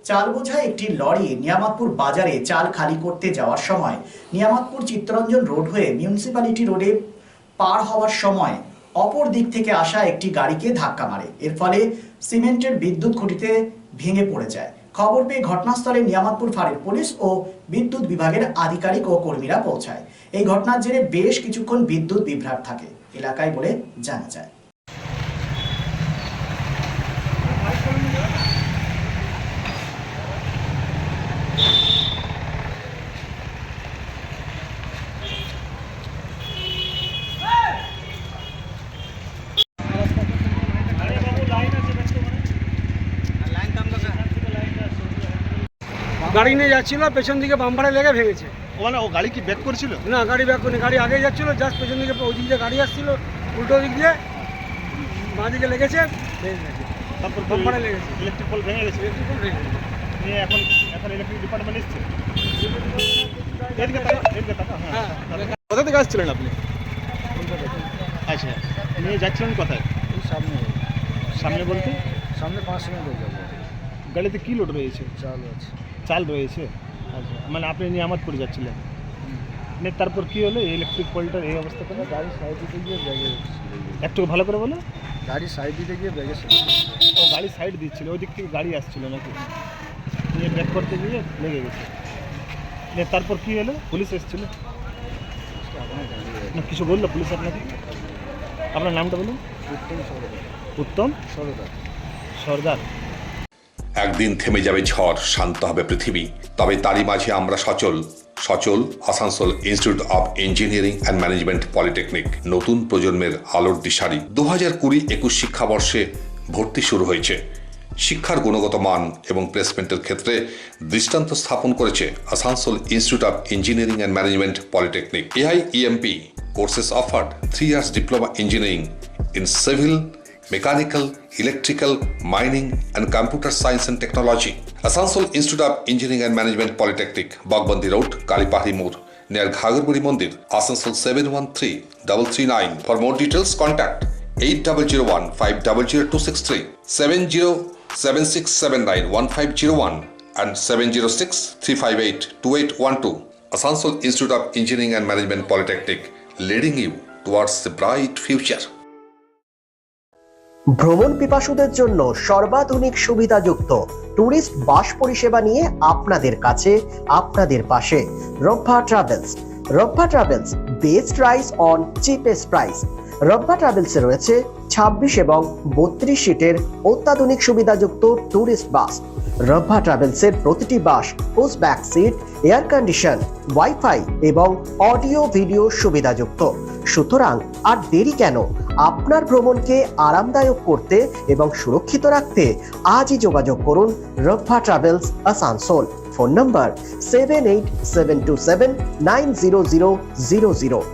চাল বোঝাই একটি লরি নিয়ামতপুর বাজারে চাল খালি করতে যাওয়ার সময় নিয়ামতপুর চিত্তরঞ্জন রোড হয়ে মিউনিসিপ্যালিটি রোডে পার হওয়ার সময় অপর দিক থেকে আসা একটি গাড়িকে ধাক্কা মারে। এর ফলে সিমেন্টের বিদ্যুৎ খুঁটিতে ভেঙে পড়ে যায়। খবর পেয়ে ঘটনাস্থলে নিয়ামতপুর ফাঁড়ির পুলিশ ও বিদ্যুৎ বিভাগের আধিকারিক ও কর্মীরা পৌঁছায়। এই ঘটনার জেরে বেশ কিছুক্ষণ বিদ্যুৎ বিভ্রাট থাকে এলাকায় বলে জানা যায়। গাড়ি নিয়ে যাচ্ছিল, পেছন দিকে বাম্পারে লেগে ভেঙেছে। মানে ও গাড়ি কি ব্যাক করছিল? না, গাড়ি ব্যাক করেনি, গাড়ি আগেই যাচ্ছিল, জাস্ট পেছন দিকে ওই দিক দিয়ে গাড়ি আসছিল, উল্টো দিক দিয়ে বাঁ দিকে লেগেছে, ভেঙে গেছে। তারপর বাম্পারে লেগেছে, ইলেকট্রিক পোল ভেঙে গেছে। ইলেকট্রিক পোল ভেঙে গেছে। নিয়ে এখন ইলেকট্রিক ডিপার্টমেন্ট এসছে। এদিকে তাকা। হ্যাঁ, কোথা থেকে আসছিলেন আপনি? আচ্ছা, নিয়ে যাচ্ছিলেন কোথায়? সামনে সামনে বলতে সামনে 5 মিনিট হয়ে যাবে। গাড়িতে কি লোড রয়েছে? চাল আছে। চাল রয়েছে। আচ্ছা, মানে আপনি নিয়ামতপুর যাচ্ছিলেন। মানে তারপর কি হলো? ইলেকট্রিক পোলটার এই অবস্থা করে গাড়ি সাইড দিতে গিয়ে ব্যাগে একটু ভালো করে বলো। গাড়ি সাইড দিতে গিয়ে ব্যাগে ও গাড়ি সাইড দিচ্ছিল, ওই দিক থেকে গাড়ি আসছিল নাকি? নিয়ে ব্যাক করতে গিয়ে লেগে গেছে। নিয়ে তারপর কি হলো? পুলিশ এসেছিল না? কিছু বললো পুলিশ আপনাকে? আপনার নামটা বলুন। উত্তম সর্দার। একদিন থেমে যাবে ঝড়, শান্ত হবে পৃথিবী, তবে তারই মাঝে আমরা সচল Asansol institute of engineering and management polytechnic নতুন প্রজন্মের আলোর দিশারি। 2020-21 শিক্ষাবর্ষে ভর্তি শুরু হয়েছে। শিক্ষার গুণগত মান এবং প্লেসমেন্টের ক্ষেত্রে দৃষ্টান্ত স্থাপন করেছে Asansol institute of engineering and management polytechnic. AIEMP courses offered 3 years diploma engineering in civil, mechanical, electrical, mining and computer science and technology. Asansol Institute of Engineering and Management Polytechnic, Bagbandi Road, Kalipahari Moor, near Ghagarpuri Mandir, Asansol 713339. For more details, contact 8001 500263, 7076791501 and 706 358 2812. Asansol Institute of Engineering and Management Polytechnic, leading you towards the bright future. ভ্রমণ পিপাসুদের জন্য সর্বাধুনিক সুবিধাযুক্ত tourist bus পরিষেবা নিয়ে আপনাদের কাছে, আপনাদের পাশে Rabba Travels, best price on cheapest price. Rabba ট্রাভেলসে রয়েছে 26 এবং 32 সিটের অত্যাধুনিক সুবিধাযুক্ত ট্যুরিস্ট বাস। রব্বা ট্রাভেলসের প্রতিটি bus push back seat, air condition, wifi এবং অডিও ভিডিও সুবিধাযুক্ত। সুতরাং আর দেরি কেন? আপনার ভ্রমণকে আরামদায়ক করতে এবং সুরক্ষিত রাখতে আজই যোগাযোগ করুন রব্বা ট্রাভেলস আসানসোল। ফোন নম্বর 7872790000।